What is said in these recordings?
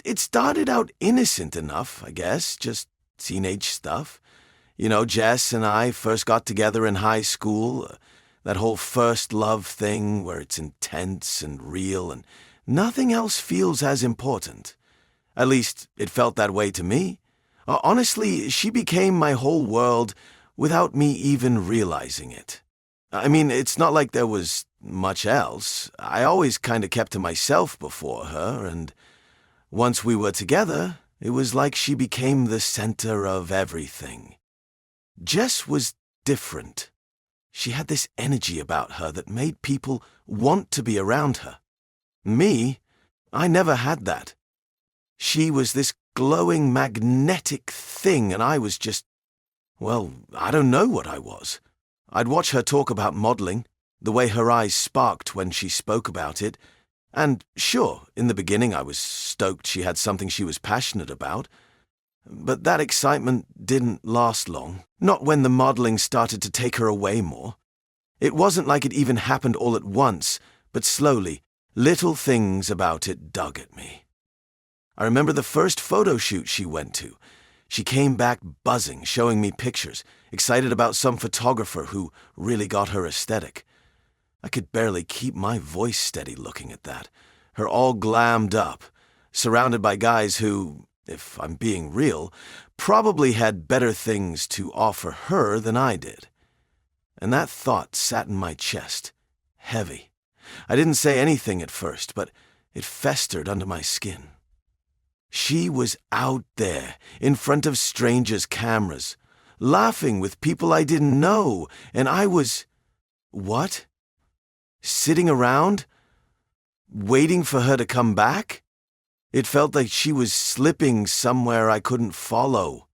it started out innocent enough, I guess, just teenage stuff. You know, Jess and I first got together in high school, that whole first love thing where it's intense and real and nothing else feels as important. At least, it felt that way to me. Honestly, she became my whole world without me even realizing it. I mean, it's not like there was much else. I always kind of kept to myself before her, and once we were together, it was like she became the center of everything. Jess was different. She had this energy about her that made people want to be around her. Me, I never had that. She was this glowing, magnetic thing, and I was just, well, I don't know what I was. I'd watch her talk about modeling, the way her eyes sparked when she spoke about it, and sure, in the beginning I was stoked she had something she was passionate about, but that excitement didn't last long, not when the modeling started to take her away more. It wasn't like it even happened all at once, but slowly, little things about it dug at me. I remember the first photo shoot she went to. She came back buzzing, showing me pictures, excited about some photographer who really got her aesthetic. I could barely keep my voice steady looking at that, her all glammed up, surrounded by guys who, if I'm being real, probably had better things to offer her than I did. And that thought sat in my chest, heavy. I didn't say anything at first, but it festered under my skin. She was out there, in front of strangers' cameras, laughing with people I didn't know, and I was... what? Sitting around? Waiting for her to come back? It felt like she was slipping somewhere I couldn't follow.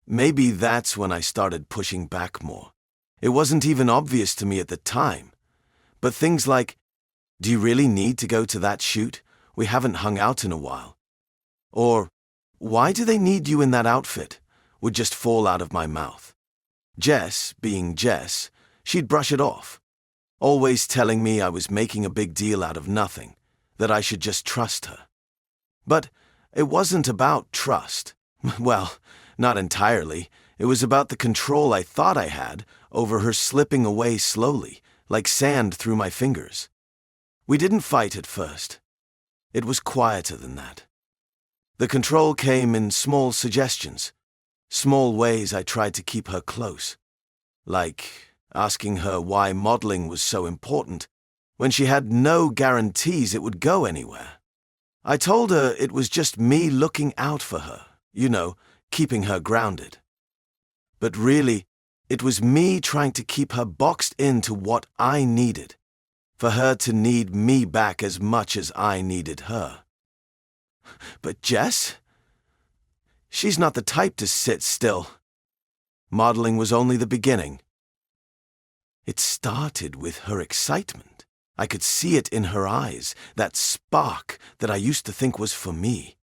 Maybe that's when I started pushing back more. It wasn't even obvious to me at the time. But things like, do you really need to go to that shoot? We haven't hung out in a while. Or, why do they need you in that outfit? Would just fall out of my mouth. Jess, being Jess, she'd brush it off, always telling me I was making a big deal out of nothing, that I should just trust her. But it wasn't about trust. Well, not entirely. It was about the control I thought I had over her slipping away slowly, like sand through my fingers. We didn't fight at first. It was quieter than that. The control came in small suggestions, small ways I tried to keep her close, like asking her why modeling was so important when she had no guarantees it would go anywhere. I told her it was just me looking out for her, you know, keeping her grounded. But really, it was me trying to keep her boxed into what I needed, for her to need me back as much as I needed her. But Jess? She's not the type to sit still. Modeling was only the beginning. It started with her excitement. I could see it in her eyes, that spark that I used to think was for me.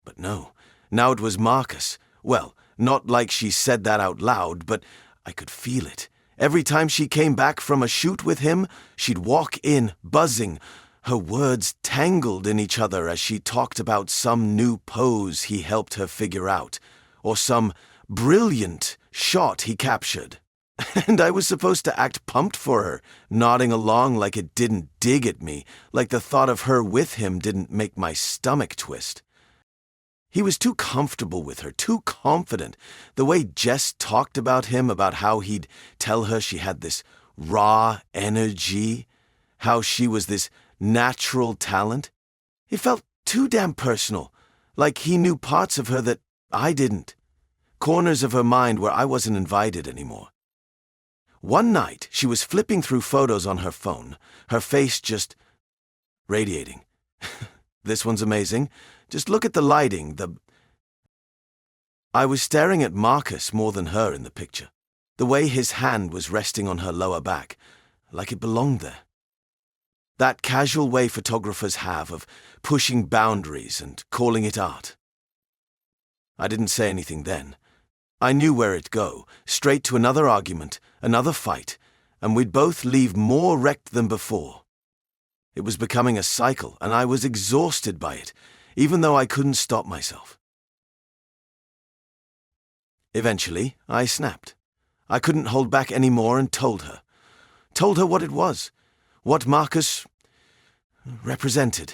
But no, now it was Marcus. Well, not like she said that out loud, but I could feel it. Every time she came back from a shoot with him, she'd walk in, buzzing. Her words tangled in each other as she talked about some new pose he helped her figure out, or some brilliant shot he captured. And I was supposed to act pumped for her, nodding along like it didn't dig at me, like the thought of her with him didn't make my stomach twist. He was too comfortable with her, too confident. The way Jess talked about him, about how he'd tell her she had this raw energy, how she was this natural talent. It felt too damn personal, like he knew parts of her that I didn't, corners of her mind where I wasn't invited anymore. One night, she was flipping through photos on her phone, her face just radiating. This one's amazing. Just look at the lighting, I was staring at Marcus more than her in the picture, the way his hand was resting on her lower back, like it belonged there. That casual way photographers have of pushing boundaries and calling it art. I didn't say anything then. I knew where it'd go, straight to another argument, another fight, and we'd both leave more wrecked than before. It was becoming a cycle, and I was exhausted by it. even though I couldn't stop myself. Eventually, I snapped. I couldn't hold back any more and told her. Told her what it was, what Marcus represented.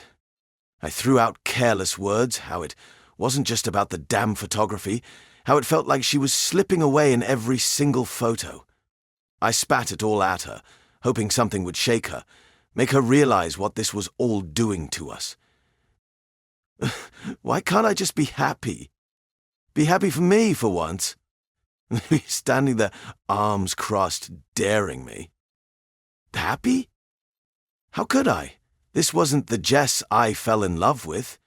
I threw out careless words, how it wasn't just about the damn photography, how it felt like she was slipping away in every single photo. I spat it all at her, hoping something would shake her, make her realize what this was all doing to us. Why can't I just be happy? Be happy for me, for once. Standing there, arms crossed, daring me. Happy? How could I? This wasn't the Jess I fell in love with.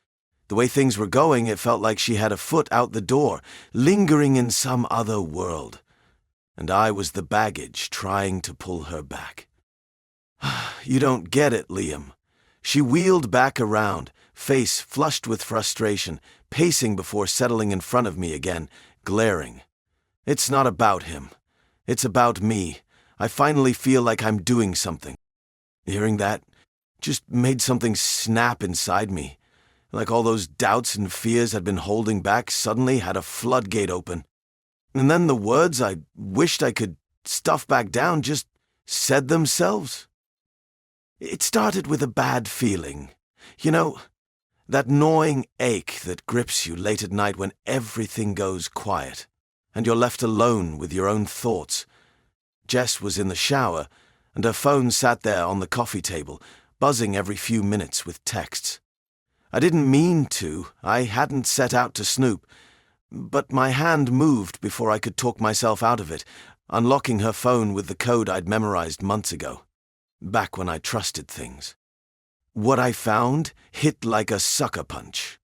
The way things were going, it felt like she had a foot out the door, lingering in some other world. And I was the baggage trying to pull her back. You don't get it, Liam. She wheeled back around, face flushed with frustration, pacing before settling in front of me again, glaring. It's not about him. It's about me. I finally feel like I'm doing something. Hearing that just made something snap inside me. Like all those doubts and fears I'd been holding back suddenly had a floodgate open. And then the words I wished I could stuff back down just said themselves. It started with a bad feeling. You know, that gnawing ache that grips you late at night when everything goes quiet, and you're left alone with your own thoughts. Jess was in the shower, and her phone sat there on the coffee table, buzzing every few minutes with texts. I didn't mean to. I hadn't set out to snoop. But my hand moved before I could talk myself out of it, unlocking her phone with the code I'd memorized months ago, back when I trusted things. What I found hit like a sucker punch.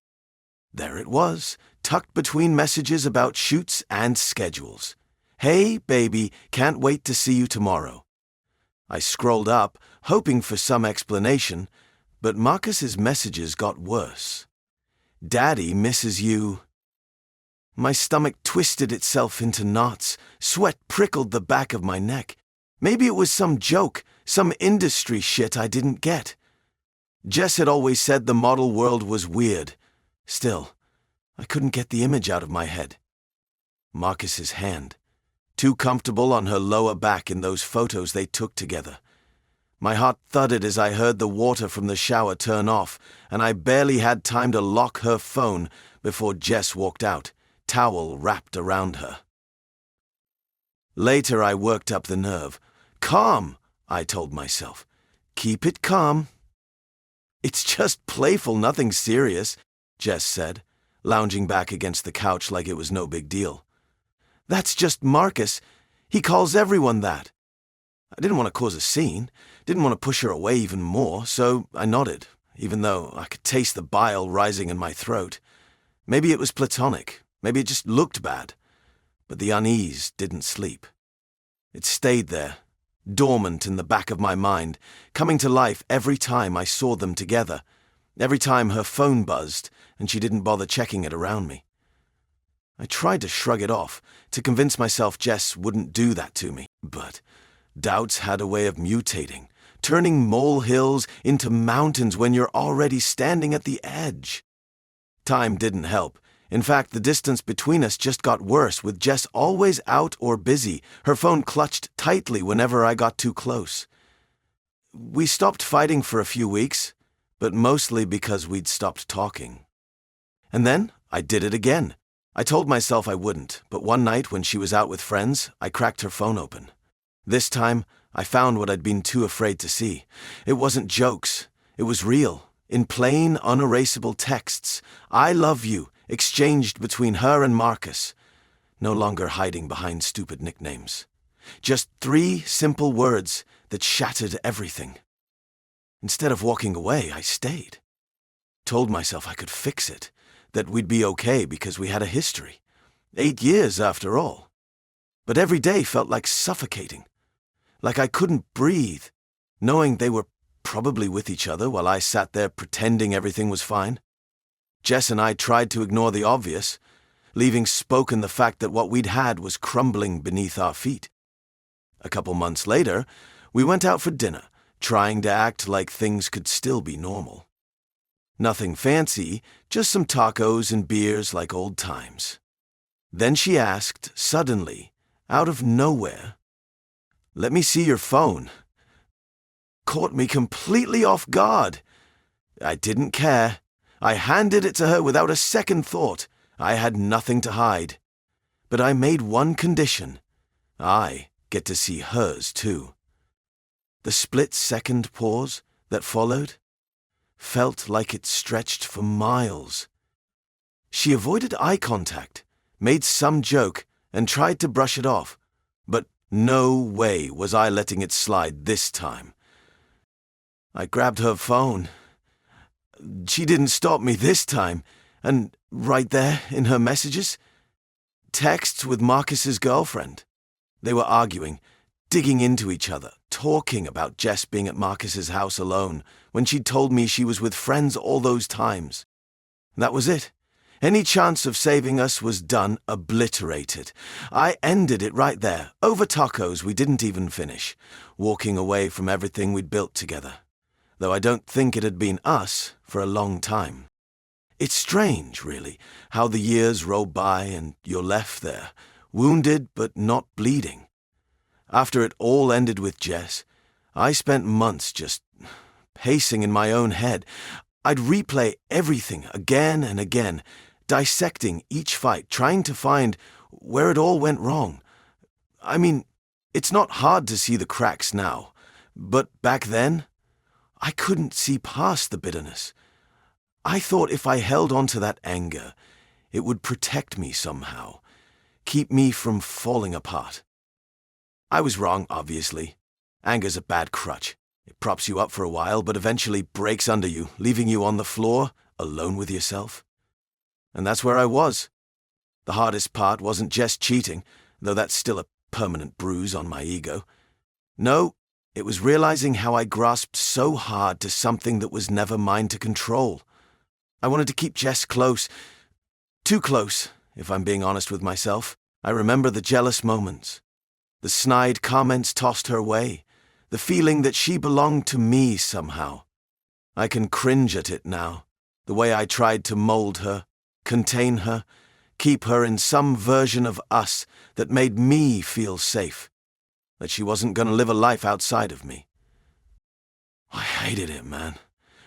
There it was, tucked between messages about shoots and schedules. Hey, baby, can't wait to see you tomorrow. I scrolled up, hoping for some explanation, but Marcus's messages got worse. Daddy misses you. My stomach twisted itself into knots, sweat prickled the back of my neck. Maybe it was some joke, some industry shit I didn't get. Jess had always said the model world was weird. Still, I couldn't get the image out of my head. Marcus's hand, too comfortable on her lower back in those photos they took together. My heart thudded as I heard the water from the shower turn off, and I barely had time to lock her phone before Jess walked out, towel wrapped around her. Later I worked up the nerve. Calm, I told myself. Keep it calm. It's just playful, nothing serious, Jess said, lounging back against the couch like it was no big deal. That's just Marcus. He calls everyone that. I didn't want to cause a scene, didn't want to push her away even more, so I nodded, even though I could taste the bile rising in my throat. Maybe it was platonic, maybe it just looked bad, but the unease didn't sleep. It stayed there, dormant in the back of my mind, coming to life every time I saw them together, every time her phone buzzed and she didn't bother checking it around me. I tried to shrug it off, to convince myself Jess wouldn't do that to me, but doubts had a way of mutating, turning molehills into mountains when you're already standing at the edge. Time didn't help. In fact, the distance between us just got worse, with Jess always out or busy, her phone clutched tightly whenever I got too close. We stopped fighting for a few weeks, but mostly because we'd stopped talking. And then I did it again. I told myself I wouldn't, but one night when she was out with friends, I cracked her phone open. This time, I found what I'd been too afraid to see. It wasn't jokes. It was real, in plain, unerasable texts. I love you, exchanged between her and Marcus. No longer hiding behind stupid nicknames. Just 3 simple words that shattered everything. Instead of walking away, I stayed. Told myself I could fix it, that we'd be okay because we had a history. 8 years, after all. But every day felt like suffocating. Like I couldn't breathe, knowing they were probably with each other while I sat there pretending everything was fine. Jess and I tried to ignore the obvious, leaving spoken the fact that what we'd had was crumbling beneath our feet. A couple months later, we went out for dinner, trying to act like things could still be normal. Nothing fancy, just some tacos and beers like old times. Then she asked, suddenly, out of nowhere, "Let me see your phone." Caught me completely off guard. I didn't care. I handed it to her without a second thought. I had nothing to hide. But I made one condition. I get to see hers too. The split-second pause that followed felt like it stretched for miles. She avoided eye contact, made some joke, and tried to brush it off. But no way was I letting it slide this time. I grabbed her phone. She didn't stop me this time, and right there in her messages, texts with Marcus's girlfriend. They were arguing, digging into each other, talking about Jess being at Marcus's house alone when she'd told me she was with friends all those times. That was it. Any chance of saving us was done, obliterated. I ended it right there, over tacos we didn't even finish, walking away from everything we'd built together, though I don't think it had been us for a long time. It's strange, really, how the years roll by and you're left there, wounded but not bleeding. After it all ended with Jess, I spent months just pacing in my own head. I'd replay everything again and again, dissecting each fight, trying to find where it all went wrong. I mean, it's not hard to see the cracks now, but back then, I couldn't see past the bitterness. I thought if I held on to that anger, it would protect me somehow, keep me from falling apart. I was wrong, obviously. Anger's a bad crutch. It props you up for a while, but eventually breaks under you, leaving you on the floor, alone with yourself. And that's where I was. The hardest part wasn't just cheating, though that's still a permanent bruise on my ego. No, it was realizing how I grasped so hard to something that was never mine to control. I wanted to keep Jess close. Too close, if I'm being honest with myself. I remember the jealous moments. The snide comments tossed her way. The feeling that she belonged to me somehow. I can cringe at it now. The way I tried to mold her, contain her, keep her in some version of us that made me feel safe. That she wasn't going to live a life outside of me. I hated it, man.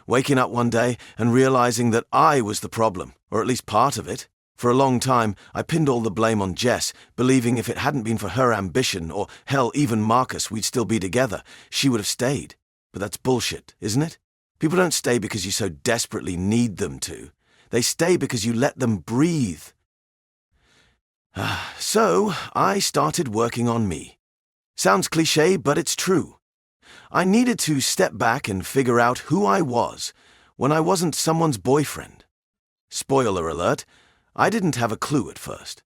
Waking up one day and realizing that I was the problem, or at least part of it. For a long time, I pinned all the blame on Jess, believing if it hadn't been for her ambition, or hell, even Marcus, we'd still be together. She would have stayed. But that's bullshit, isn't it? People don't stay because you so desperately need them to. They stay because you let them breathe. So, I started working on me. Sounds cliché, but it's true. I needed to step back and figure out who I was when I wasn't someone's boyfriend. Spoiler alert, I didn't have a clue at first.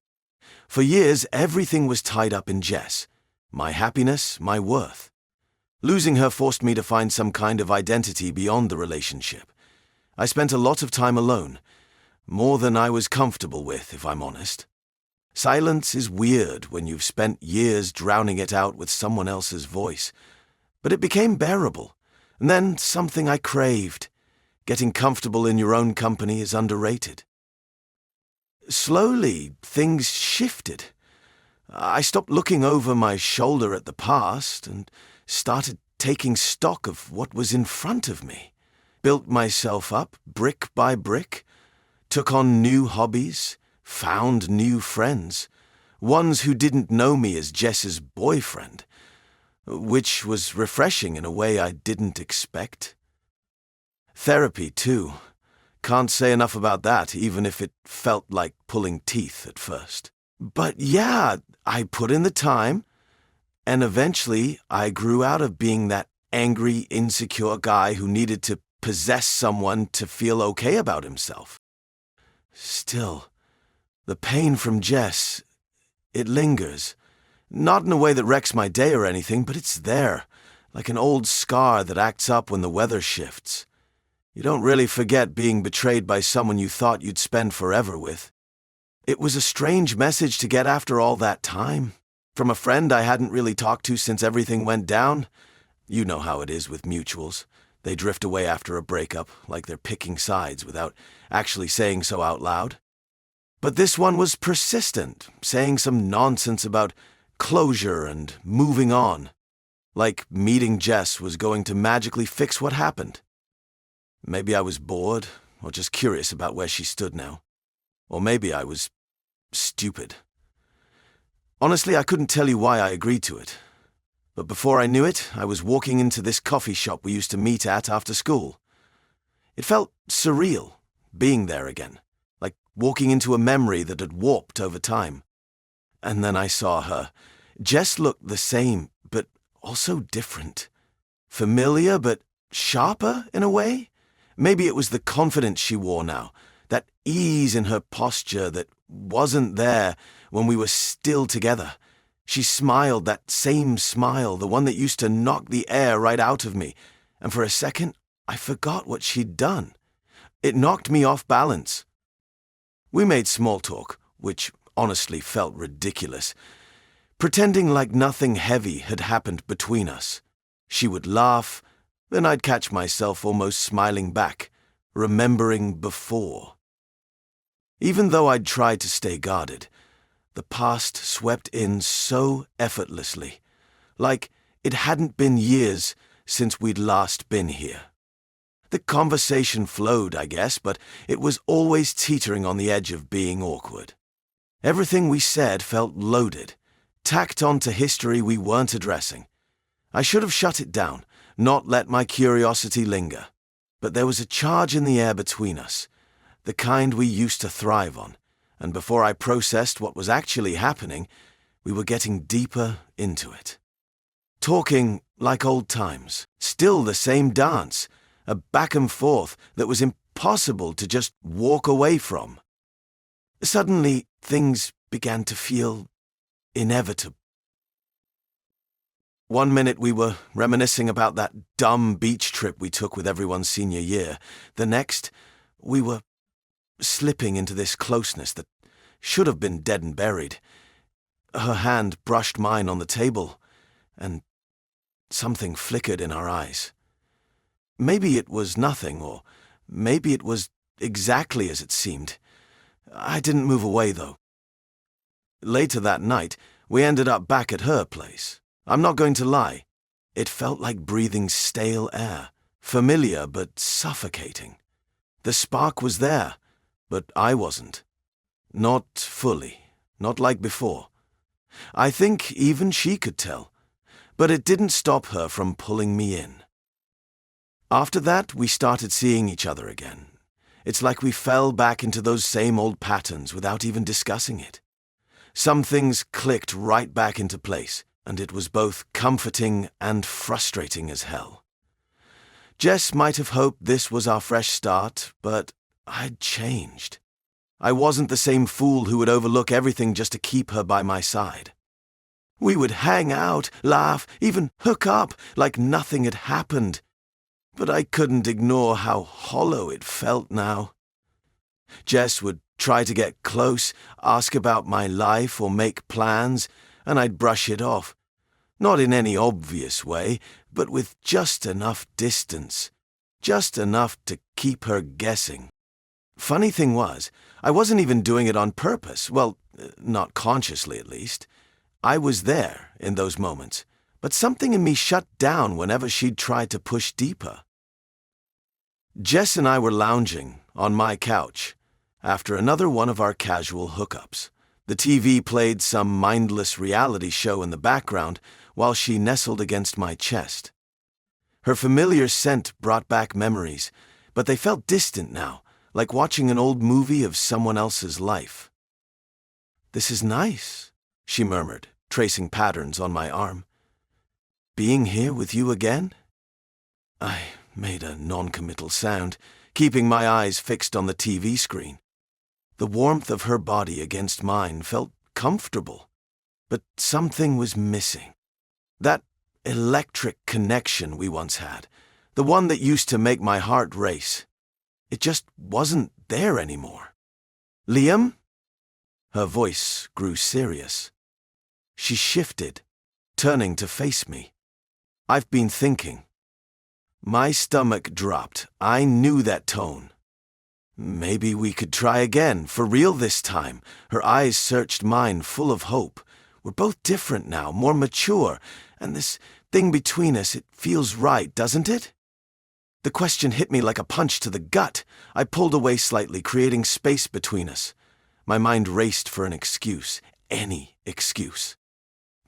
For years, everything was tied up in Jess. My happiness, my worth. Losing her forced me to find some kind of identity beyond the relationship. I spent a lot of time alone. More than I was comfortable with, if I'm honest. Silence is weird when you've spent years drowning it out with someone else's voice. But it became bearable, and then something I craved. Getting comfortable in your own company is underrated. Slowly, things shifted. I stopped looking over my shoulder at the past and started taking stock of what was in front of me. Built myself up brick by brick, took on new hobbies, found new friends, ones who didn't know me as Jess's boyfriend, which was refreshing in a way I didn't expect. Therapy, too. Can't say enough about that, even if it felt like pulling teeth at first. But yeah, I put in the time, and eventually I grew out of being that angry, insecure guy who needed to possess someone to feel okay about himself. Still, the pain from Jess, it lingers. Not in a way that wrecks my day or anything, but it's there, like an old scar that acts up when the weather shifts. You don't really forget being betrayed by someone you thought you'd spend forever with. It was a strange message to get after all that time. From a friend I hadn't really talked to since everything went down. You know how it is with mutuals. They drift away after a breakup, like they're picking sides without actually saying so out loud. But this one was persistent, saying some nonsense about closure and moving on, like meeting Jess was going to magically fix what happened. Maybe I was bored, or just curious about where she stood now. Or maybe I was stupid. Honestly, I couldn't tell you why I agreed to it. But before I knew it, I was walking into this coffee shop we used to meet at after school. It felt surreal, being there again, like walking into a memory that had warped over time. And then I saw her. Jess looked the same, but also different. Familiar, but sharper in a way? Maybe it was the confidence she wore now, that ease in her posture that wasn't there when we were still together. She smiled that same smile, the one that used to knock the air right out of me, and for a second, I forgot what she'd done. It knocked me off balance. We made small talk, which honestly felt ridiculous, pretending like nothing heavy had happened between us. She would laugh, then I'd catch myself almost smiling back, remembering before. Even though I'd tried to stay guarded, the past swept in so effortlessly, like it hadn't been years since we'd last been here. The conversation flowed, I guess, but it was always teetering on the edge of being awkward. Everything we said felt loaded, tacked onto history we weren't addressing. I should have shut it down, not let my curiosity linger. But there was a charge in the air between us, the kind we used to thrive on, and before I processed what was actually happening, we were getting deeper into it. Talking like old times, still the same dance, a back and forth that was impossible to just walk away from. Suddenly, things began to feel inevitable. One minute we were reminiscing about that dumb beach trip we took with everyone senior year. The next, we were slipping into this closeness that should have been dead and buried. Her hand brushed mine on the table, and something flickered in our eyes. Maybe it was nothing, or maybe it was exactly as it seemed. I didn't move away, though. Later that night, we ended up back at her place. I'm not going to lie. It felt like breathing stale air, familiar but suffocating. The spark was there, but I wasn't. Not fully, not like before. I think even she could tell, but it didn't stop her from pulling me in. After that, we started seeing each other again. It's like we fell back into those same old patterns without even discussing it. Some things clicked right back into place, and it was both comforting and frustrating as hell. Jess might have hoped this was our fresh start, but I'd changed. I wasn't the same fool who would overlook everything just to keep her by my side. We would hang out, laugh, even hook up like nothing had happened. But I couldn't ignore how hollow it felt now. Jess would try to get close, ask about my life or make plans, and I'd brush it off. Not in any obvious way, but with just enough distance. Just enough to keep her guessing. Funny thing was, I wasn't even doing it on purpose. Well, not consciously at least. I was there in those moments, but something in me shut down whenever she'd tried to push deeper. Jess and I were lounging on my couch after another one of our casual hookups. The TV played some mindless reality show in the background while she nestled against my chest. Her familiar scent brought back memories, but they felt distant now, like watching an old movie of someone else's life. "This is nice," she murmured, tracing patterns on my arm. "Being here with you again?" I made a non-committal sound, keeping my eyes fixed on the TV screen. The warmth of her body against mine felt comfortable, but something was missing. That electric connection we once had, the one that used to make my heart race. It just wasn't there anymore. "Liam?" Her voice grew serious. She shifted, turning to face me. "I've been thinking." My stomach dropped. I knew that tone. Maybe we could try again, for real this time. Her eyes searched mine, full of hope. We're both different now, more mature, and this thing between us, it feels right, doesn't it? The question hit me like a punch to the gut. I pulled away slightly, creating space between us. My mind raced for an excuse, any excuse.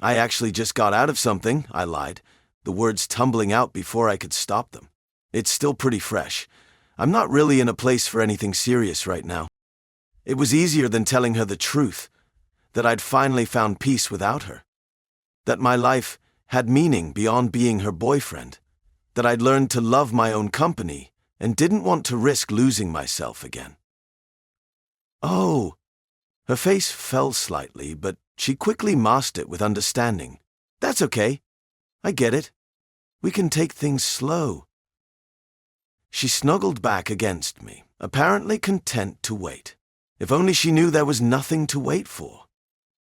I actually just got out of something, I lied, the words tumbling out before I could stop them. It's still pretty fresh. I'm not really in a place for anything serious right now. It was easier than telling her the truth, that I'd finally found peace without her, that my life had meaning beyond being her boyfriend, that I'd learned to love my own company and didn't want to risk losing myself again. Oh, her face fell slightly, but she quickly masked it with understanding. That's okay. I get it. We can take things slow. She snuggled back against me, apparently content to wait. If only she knew there was nothing to wait for.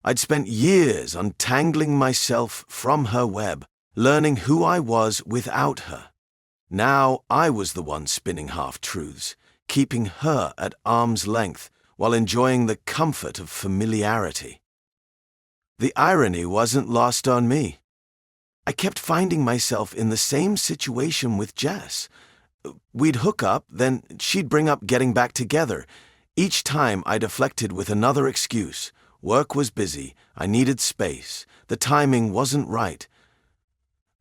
I'd spent years untangling myself from her web, learning who I was without her. Now I was the one spinning half-truths, keeping her at arm's length while enjoying the comfort of familiarity. The irony wasn't lost on me. I kept finding myself in the same situation with Jess. We'd hook up, then she'd bring up getting back together. Each time I deflected with another excuse. Work was busy, I needed space, the timing wasn't right.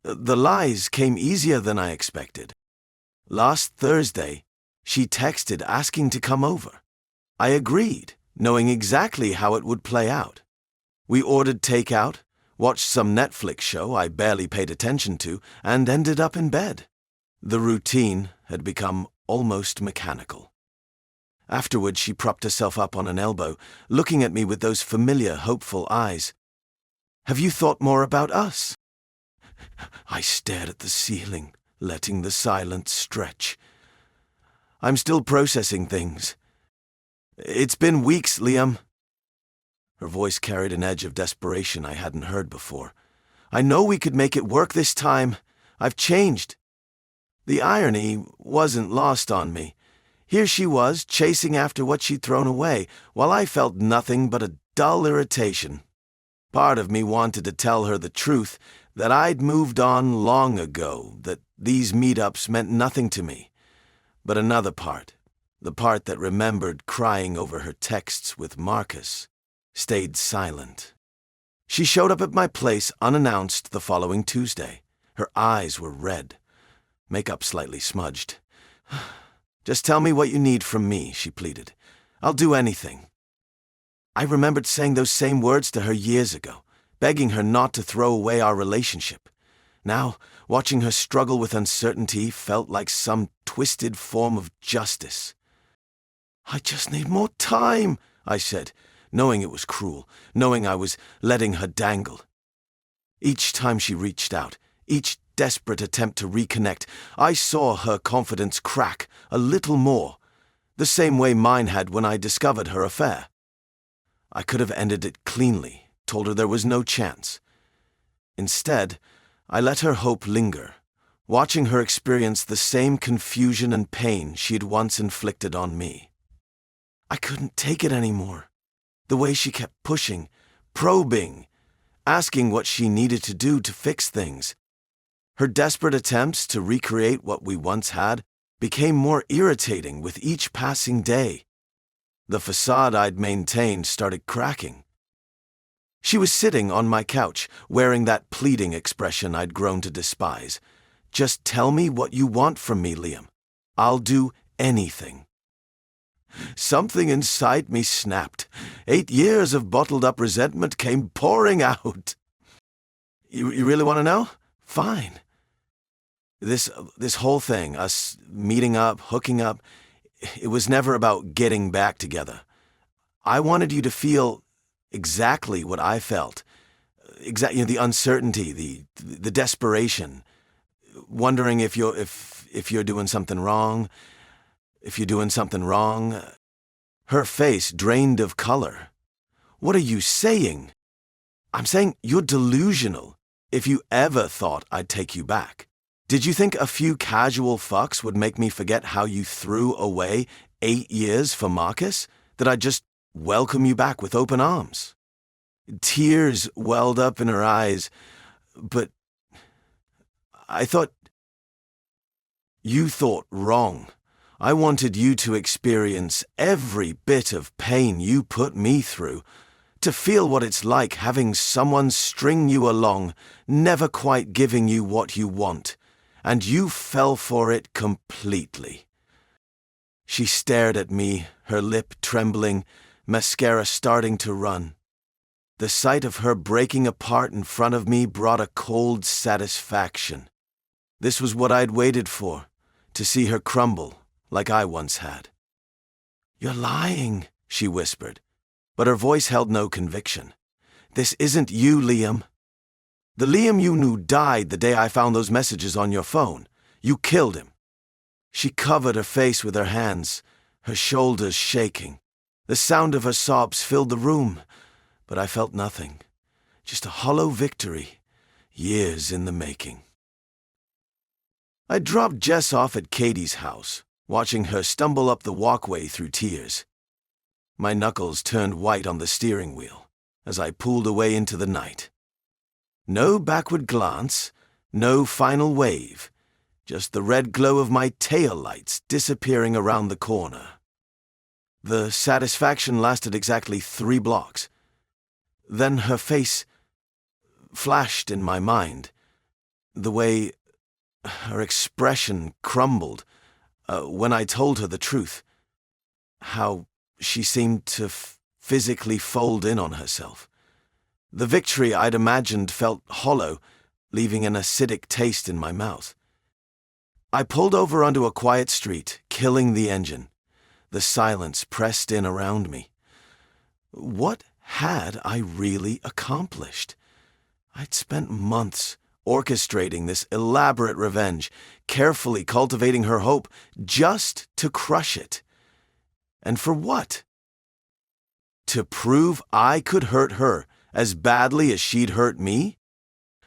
The lies came easier than I expected. Last Thursday, she texted asking to come over. I agreed, knowing exactly how it would play out. We ordered takeout, watched some Netflix show I barely paid attention to, and ended up in bed. The routine had become almost mechanical. Afterward, she propped herself up on an elbow, looking at me with those familiar, hopeful eyes. "Have you thought more about us?" I stared at the ceiling, letting the silence stretch. "I'm still processing things. It's been weeks, Liam." Her voice carried an edge of desperation I hadn't heard before. "I know we could make it work this time. I've changed." The irony wasn't lost on me. Here she was, chasing after what she'd thrown away, while I felt nothing but a dull irritation. Part of me wanted to tell her the truth, that I'd moved on long ago, that these meetups meant nothing to me. But another part, the part that remembered crying over her texts with Marcus, stayed silent. She showed up at my place unannounced the following Tuesday. Her eyes were red, makeup slightly smudged. "Just tell me what you need from me," she pleaded. "I'll do anything." I remembered saying those same words to her years ago, begging her not to throw away our relationship. Now, watching her struggle with uncertainty felt like some twisted form of justice. "I just need more time," I said, knowing it was cruel, knowing I was letting her dangle. Each time she reached out, each desperate attempt to reconnect, I saw her confidence crack a little more, the same way mine had when I discovered her affair. I could have ended it cleanly, told her there was no chance. Instead, I let her hope linger, watching her experience the same confusion and pain she'd once inflicted on me. I couldn't take it anymore. The way she kept pushing, probing, asking what she needed to do to fix things. Her desperate attempts to recreate what we once had became more irritating with each passing day. The facade I'd maintained started cracking. She was sitting on my couch, wearing that pleading expression I'd grown to despise. "Just tell me what you want from me, Liam. I'll do anything." Something inside me snapped. 8 years of bottled-up resentment came pouring out. You really want to know? Fine. This whole thing, us meeting up, hooking up, it was never about getting back together. I wanted you to feel exactly what I felt. The uncertainty, the desperation, wondering if you're doing something wrong. If you're doing something wrong. Her face drained of color. "What are you saying?" "I'm saying you're delusional if you ever thought I'd take you back. Did you think a few casual fucks would make me forget how you threw away 8 years for Marcus? That I'd just welcome you back with open arms? Tears welled up in her eyes, but I thought... You thought wrong. I wanted you to experience every bit of pain you put me through, to feel what it's like having someone string you along, never quite giving you what you want, and you fell for it completely. She stared at me, her lip trembling, mascara starting to run. The sight of her breaking apart in front of me brought a cold satisfaction. This was what I'd waited for, to see her crumble like I once had. "You're lying," she whispered, but her voice held no conviction. "This isn't you, Liam. The Liam you knew died the day I found those messages on your phone. You killed him." She covered her face with her hands, her shoulders shaking. The sound of her sobs filled the room, but I felt nothing. Just a hollow victory, years in the making. I dropped Jess off at Katie's house, watching her stumble up the walkway through tears. My knuckles turned white on the steering wheel as I pulled away into the night. No backward glance, no final wave, just the red glow of my tail lights disappearing around the corner. The satisfaction lasted exactly 3 blocks. Then her face flashed in my mind, the way her expression crumbled when I told her the truth, how she seemed to physically fold in on herself. The victory I'd imagined felt hollow, leaving an acidic taste in my mouth. I pulled over onto a quiet street, killing the engine. The silence pressed in around me. What had I really accomplished? I'd spent months orchestrating this elaborate revenge, carefully cultivating her hope just to crush it. And for what? To prove I could hurt her as badly as she'd hurt me?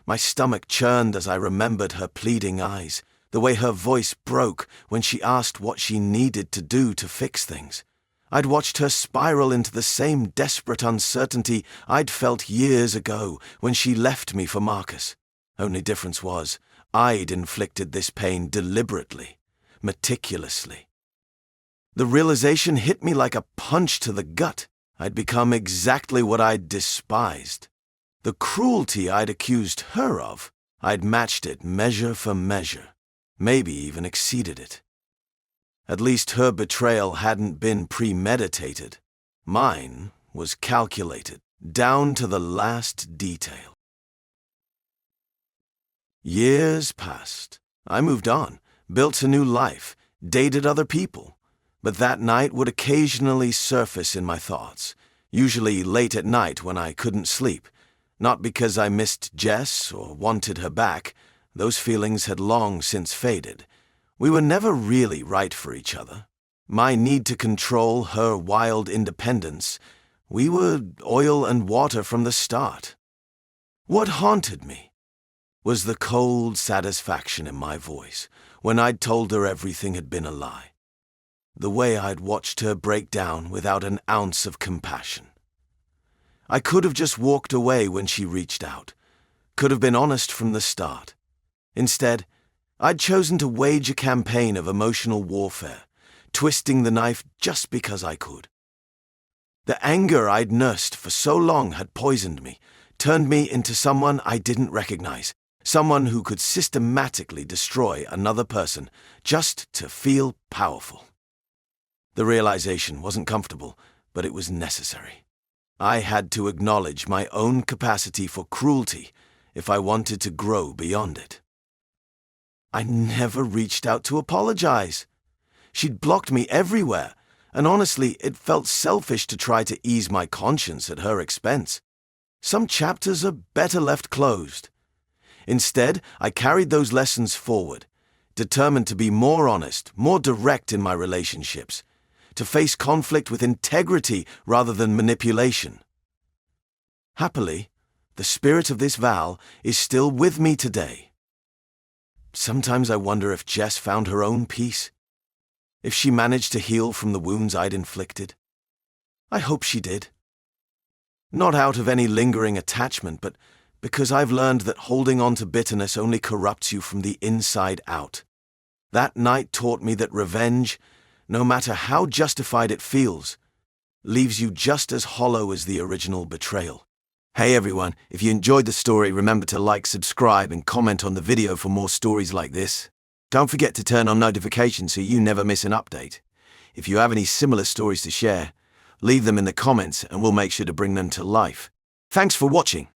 My stomach churned as I remembered her pleading eyes, the way her voice broke when she asked what she needed to do to fix things. I'd watched her spiral into the same desperate uncertainty I'd felt years ago when she left me for Marcus. Only difference was, I'd inflicted this pain deliberately, meticulously. The realization hit me like a punch to the gut. I'd become exactly what I'd despised. The cruelty I'd accused her of, I'd matched it measure for measure, maybe even exceeded it. At least her betrayal hadn't been premeditated. Mine was calculated, down to the last detail. Years passed. I moved on, built a new life, dated other people. But that night would occasionally surface in my thoughts, usually late at night when I couldn't sleep. Not because I missed Jess or wanted her back. Those feelings had long since faded. We were never really right for each other. My need to control her wild independence. We were oil and water from the start. What haunted me was the cold satisfaction in my voice when I'd told her everything had been a lie. The way I'd watched her break down without an ounce of compassion. I could have just walked away when she reached out, could have been honest from the start. Instead, I'd chosen to wage a campaign of emotional warfare, twisting the knife just because I could. The anger I'd nursed for so long had poisoned me, turned me into someone I didn't recognize, someone who could systematically destroy another person just to feel powerful. The realization wasn't comfortable, but it was necessary. I had to acknowledge my own capacity for cruelty if I wanted to grow beyond it. I never reached out to apologize. She'd blocked me everywhere, and honestly, it felt selfish to try to ease my conscience at her expense. Some chapters are better left closed. Instead, I carried those lessons forward, determined to be more honest, more direct in my relationships, to face conflict with integrity rather than manipulation. Happily, the spirit of this vow is still with me today. Sometimes I wonder if Jess found her own peace. If she managed to heal from the wounds I'd inflicted. I hope she did. Not out of any lingering attachment, but because I've learned that holding on to bitterness only corrupts you from the inside out. That night taught me that revenge, no matter how justified it feels, leaves you just as hollow as the original betrayal. Hey everyone, if you enjoyed the story, remember to like, subscribe, and comment on the video for more stories like this. Don't forget to turn on notifications so you never miss an update. If you have any similar stories to share, leave them in the comments and we'll make sure to bring them to life. Thanks for watching.